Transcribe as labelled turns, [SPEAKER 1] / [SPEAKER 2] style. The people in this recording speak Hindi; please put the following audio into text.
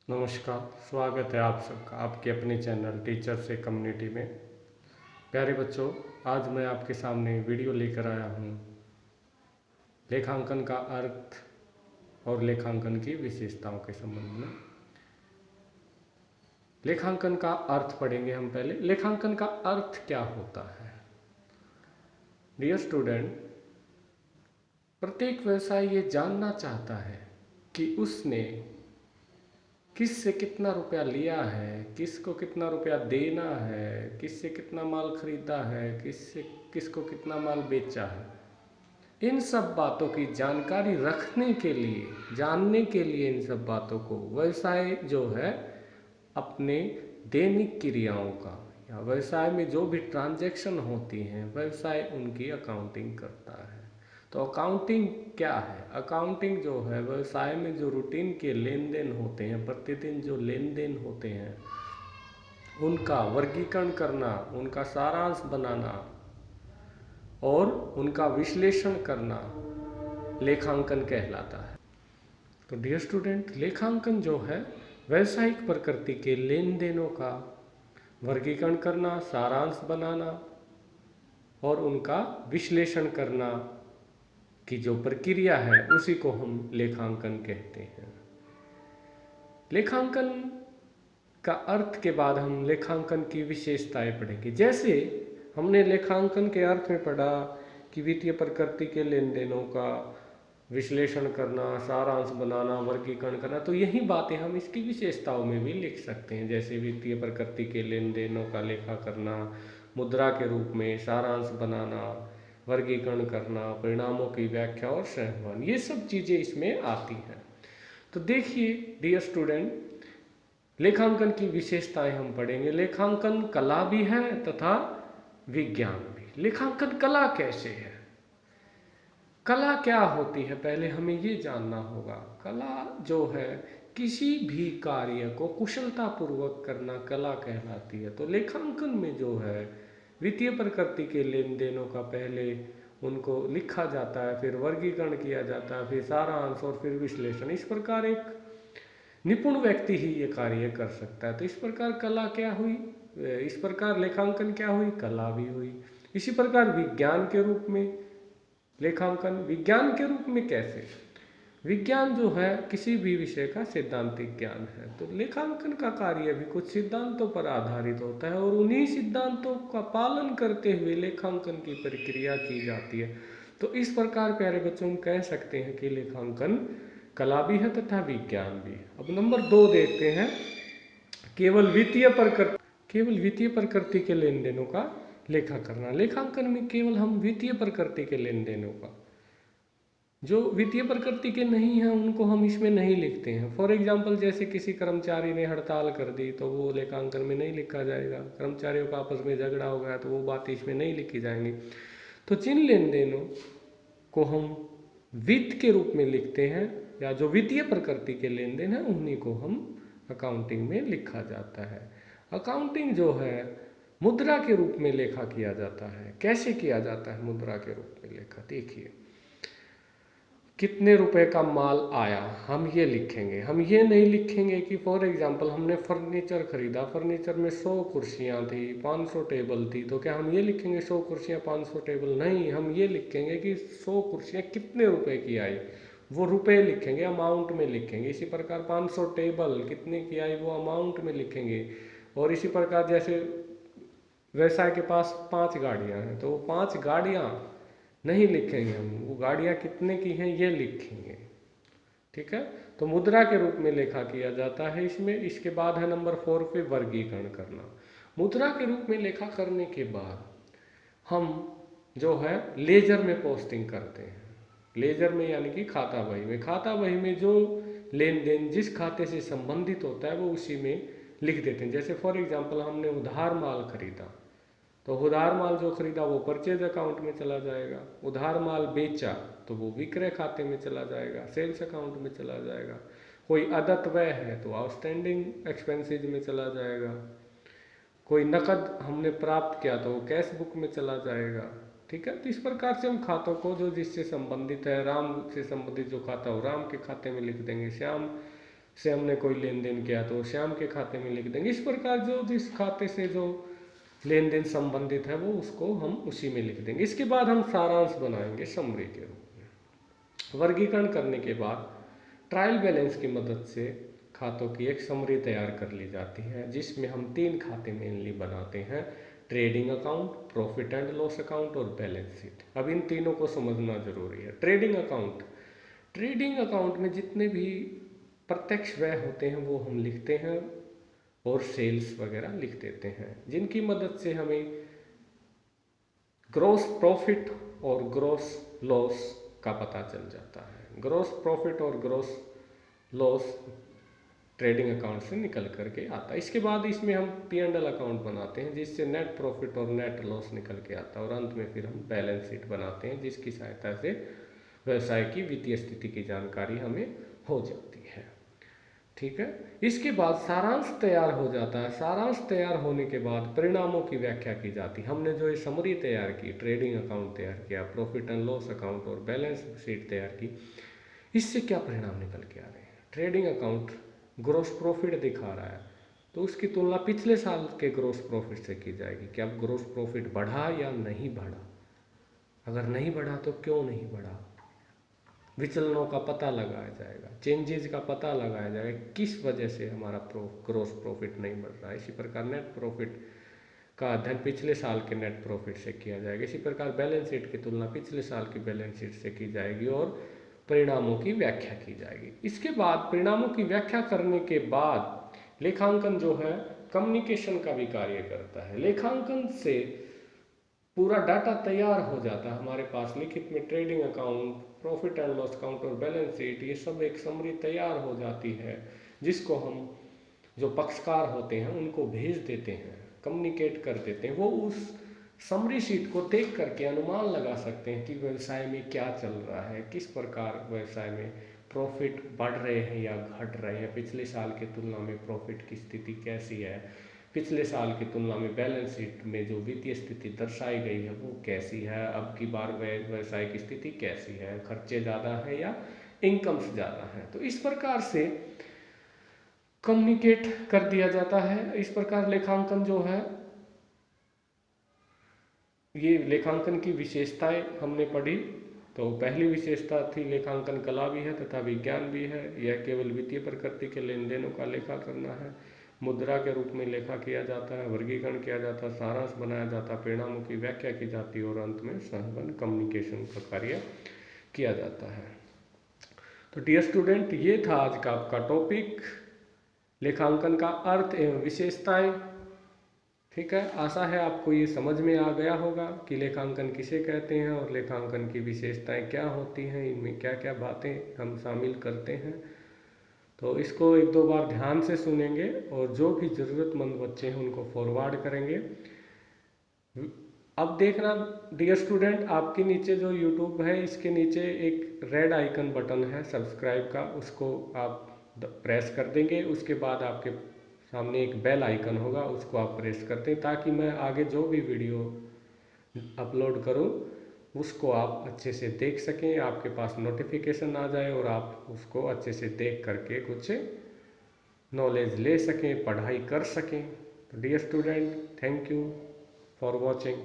[SPEAKER 1] नमस्कार, स्वागत है आप सबका आपके अपने चैनल टीचर से कम्युनिटी में। प्यारे बच्चों, आज मैं आपके सामने वीडियो लेकर आया हूँ लेखांकन का अर्थ और लेखांकन की विशेषताओं के संबंध में। लेखांकन का अर्थ पढ़ेंगे हम पहले। लेखांकन का अर्थ क्या होता है? डियर स्टूडेंट, प्रत्येक व्यवसाय ये जानना चाहता है कि उसने किससे कितना रुपया लिया है, किसको कितना रुपया देना है, किससे कितना माल खरीदा है, किसको कितना माल बेचा है। इन सब बातों की जानकारी रखने के लिए, जानने के लिए इन सब बातों को व्यवसाय जो है अपने दैनिक क्रियाओं का या व्यवसाय में जो भी ट्रांजैक्शन होती हैं व्यवसाय उनकी अकाउंटिंग करता है। तो अकाउंटिंग क्या है? अकाउंटिंग जो है व्यवसाय में जो रूटीन के लेन देन होते हैं, प्रतिदिन जो लेन देन होते हैं, उनका वर्गीकरण करना, उनका सारांश बनाना और उनका विश्लेषण करना लेखांकन कहलाता है। तो डियर स्टूडेंट, लेखांकन जो है व्यावसायिक प्रकृति के लेन देनों का वर्गीकरण करना, सारांश बनाना और उनका विश्लेषण करना की जो प्रक्रिया है उसी को हम लेखांकन कहते हैं। लेखांकन का अर्थ के बाद हम लेखांकन की विशेषताएं पढ़ेंगे। जैसे हमने लेखांकन के अर्थ में पढ़ा कि वित्तीय प्रकृति के लेन देनों का विश्लेषण करना, सारांश बनाना, वर्गीकरण करना, तो यही बातें हम इसकी विशेषताओं में भी लिख सकते हैं। जैसे वित्तीय प्रकृति के लेन देनों का लेखा करना, मुद्रा के रूप में सारांश बनाना, वर्गीकरण करना, परिणामों की व्याख्या और सहमान, ये सब चीज़ें इसमें आती हैं। तो देखिए डियर स्टूडेंट, लेखांकन की विशेषताएं हम पढ़ेंगे। लेखांकन कला भी है तथा विज्ञान भी। लेखांकन कला कैसे है? कला क्या होती है पहले हमें ये जानना होगा। कला जो है किसी भी कार्य को कुशलतापूर्वक करना कला कहलाती है। तो लेखांकन में जो है वित्तीय प्रकृति के लेन देनों का पहले उनको लिखा जाता है, फिर वर्गीकरण किया जाता है, फिर सारांश और फिर विश्लेषण। इस प्रकार एक निपुण व्यक्ति ही ये कार्य कर सकता है। तो इस प्रकार कला क्या हुई? इस प्रकार लेखांकन क्या हुई? कला भी हुई। इसी प्रकार विज्ञान के रूप में लेखांकन, विज्ञान के रूप में कैसे? विज्ञान जो है किसी भी विषय का सैद्धांतिक ज्ञान है। तो लेखांकन का कार्य भी कुछ सिद्धांतों पर आधारित होता है और उन्हीं सिद्धांतों का पालन करते हुए लेखांकन की प्रक्रिया की जाती है। तो इस प्रकार प्यारे बच्चों हम कह सकते हैं कि लेखांकन कला भी है तथा विज्ञान भी। अब नंबर 2 देखते हैं, केवल वित्तीय प्रकृति के लेन देनों का लेखा करना। लेखांकन में केवल हम वित्तीय प्रकृति के लेन देनों का, जो वित्तीय प्रकृति के नहीं हैं उनको हम इसमें नहीं लिखते हैं। फॉर एग्जाम्पल, जैसे किसी कर्मचारी ने हड़ताल कर दी तो वो लेखांकन में नहीं लिखा जाएगा। कर्मचारियों का आपस में झगड़ा हो गया तो वो बातें इसमें नहीं लिखी जाएंगी। तो जिन लेन देनों को हम वित्त के रूप में लिखते हैं या जो वित्तीय प्रकृति के लेन देन है उन्हीं को हम अकाउंटिंग में लिखा जाता है। अकाउंटिंग जो है मुद्रा के रूप में लेखा किया जाता है। कैसे किया जाता है मुद्रा के रूप में लेखा? देखिए, कितने रुपए का माल आया हम ये लिखेंगे। हम ये नहीं लिखेंगे कि फॉर एग्जांपल हमने फर्नीचर खरीदा, फर्नीचर में 100 कुर्सियाँ थी, 500 टेबल थी, तो क्या हम ये लिखेंगे 100 कुर्सियाँ 500 टेबल? नहीं, हम ये लिखेंगे कि 100 कुर्सियाँ कितने रुपए की आई, वो रुपए लिखेंगे, अमाउंट में लिखेंगे। इसी प्रकार 500 टेबल कितने की आई वो अमाउंट में लिखेंगे। और इसी प्रकार जैसे व्यवसाय के पास 5 गाड़ियाँ हैं तो वो 5 गाड़ियाँ नहीं लिखेंगे हम, वो गाड़ियाँ कितने की हैं ये लिखेंगे। ठीक है, तो मुद्रा के रूप में लेखा किया जाता है इसमें। इसके बाद है नंबर 4 पे वर्गीकरण करना। मुद्रा के रूप में लेखा करने के बाद हम जो है लेजर में पोस्टिंग करते हैं। लेजर में यानी कि खाता बही में। खाता बही में जो लेन देन जिस खाते से संबंधित होता है वो उसी में लिख देते हैं। जैसे फॉर एग्जांपल हमने उधार माल खरीदा तो उधार माल जो खरीदा वो परचेज अकाउंट में चला जाएगा। उधार माल बेचा तो वो विक्रय खाते में चला जाएगा, सेल्स अकाउंट में चला जाएगा। कोई अदत्त व्यय है तो आउटस्टैंडिंग एक्सपेंसेज में चला जाएगा। कोई नकद हमने प्राप्त किया तो वो कैश बुक में चला जाएगा। ठीक है, तो इस प्रकार से हम खातों को जो जिससे संबंधित है, राम से संबंधित जो खाता हो राम के खाते में लिख देंगे, से हमने कोई लेन देन किया तो श्याम के खाते में लिख देंगे। इस प्रकार जो जिस खाते से जो लेन देन संबंधित है वो उसको हम उसी में लिख देंगे। इसके बाद हम सारांश बनाएंगे समरी के रूप में। वर्गीकरण करने के बाद ट्रायल बैलेंस की मदद से खातों की एक समरी तैयार कर ली जाती है, जिसमें हम 3 खाते मेनली बनाते हैं, trading account, profit and loss account और बैलेंस शीट। अब इन तीनों को समझना जरूरी है। ट्रेडिंग अकाउंट में जितने भी प्रत्यक्ष व्यय होते हैं वो हम लिखते हैं और सेल्स वगैरह लिख देते हैं, जिनकी मदद से हमें ग्रॉस प्रॉफिट और ग्रॉस लॉस का पता चल जाता है। ग्रॉस प्रॉफिट और ग्रॉस लॉस ट्रेडिंग अकाउंट से निकल करके आता है। इसके बाद इसमें हम P&L अकाउंट बनाते हैं, जिससे नेट प्रॉफिट और नेट लॉस निकल के आता है, और अंत में फिर हम बैलेंस शीट बनाते हैं, जिसकी सहायता से व्यवसाय की वित्तीय स्थिति की जानकारी हमें हो जाती है। ठीक है। इसके बाद सारांश तैयार हो जाता है। सारांश तैयार होने के बाद परिणामों की व्याख्या की जाती है। हमने जो ये समरी तैयार की, ट्रेडिंग अकाउंट तैयार किया, प्रॉफिट एंड लॉस अकाउंट और बैलेंस शीट तैयार की, इससे क्या परिणाम निकल के आ रहे हैं। ट्रेडिंग अकाउंट ग्रॉस प्रॉफिट दिखा रहा है, तो उसकी तुलना पिछले साल के ग्रॉस प्रॉफिट से की जाएगी कि अब ग्रॉस प्रॉफिट बढ़ा या नहीं बढ़ा। अगर नहीं बढ़ा तो क्यों नहीं बढ़ा, विचलनों का पता लगाया जाएगा, चेंजेस का पता लगाया जाएगा, किस वजह से हमारा ग्रॉस प्रॉफिट नहीं बढ़ रहा है। इसी प्रकार नेट प्रॉफिट का अध्ययन पिछले साल के नेट प्रॉफिट से किया जाएगा। इसी प्रकार बैलेंस शीट की तुलना पिछले साल की बैलेंस शीट से की जाएगी और परिणामों की व्याख्या की जाएगी। इसके बाद परिणामों की व्याख्या करने के बाद लेखांकन जो है कम्युनिकेशन का भी कार्य करता है। लेखांकन से पूरा डाटा तैयार हो जाता है हमारे पास, लिखित में trading account, profit and loss account और बैलेंस शीट, ये सब एक समरी तैयार हो जाती है, जिसको हम जो पक्षकार होते हैं उनको भेज देते हैं, कम्युनिकेट कर देते हैं। वो उस समरी शीट को देख करके अनुमान लगा सकते हैं कि व्यवसाय में क्या चल रहा है, किस प्रकार व्यवसाय में प्रॉफिट बढ़ रहे हैं या घट रहे हैं, पिछले साल की तुलना में प्रॉफिट की स्थिति कैसी है, पिछले साल की तुलना में बैलेंस शीट में जो वित्तीय स्थिति दर्शाई गई है वो कैसी है, अब की बार व्यवसाय की स्थिति कैसी है, खर्चे ज़्यादा है या इनकम्स ज़्यादा है। तो इस प्रकार से कम्युनिकेट कर दिया जाता है। इस प्रकार लेखांकन जो है, ये लेखांकन की विशेषताएं हमने पढ़ी। तो पहली विशेषता थी लेखांकन कला भी है तथा विज्ञान भी है। यह केवल वित्तीय प्रकृति के लेन देनों का लेखा करना है। मुद्रा के रूप में लेखा किया जाता है, वर्गीकरण किया जाता है, सारांश बनाया जाता है, परिणामों की व्याख्या की जाती है और अंत में संबंध कम्युनिकेशन का कार्य किया जाता है। तो डियर स्टूडेंट, ये था आज का आपका टॉपिक, लेखांकन का अर्थ एवं विशेषताएं। ठीक है, आशा है आपको ये समझ में आ गया होगा कि लेखांकन किसे कहते हैं और लेखांकन की विशेषताएं क्या होती हैं, इनमें क्या क्या बातें हम शामिल करते हैं। तो इसको 1-2 बार ध्यान से सुनेंगे और जो भी ज़रूरतमंद बच्चे हैं उनको फॉरवर्ड करेंगे। अब देखना डियर स्टूडेंट, आपके नीचे जो यूट्यूब है इसके नीचे एक रेड आइकन बटन है सब्सक्राइब का, उसको आप प्रेस कर देंगे। उसके बाद आपके सामने एक बेल आइकन होगा, उसको आप प्रेस कर दें ताकि मैं आगे जो भी वीडियो अपलोड करूं उसको आप अच्छे से देख सकें, आपके पास नोटिफिकेशन आ जाए और आप उसको अच्छे से देख करके कुछ नॉलेज ले सकें, पढ़ाई कर सकें। तो dear student, thank you for watching.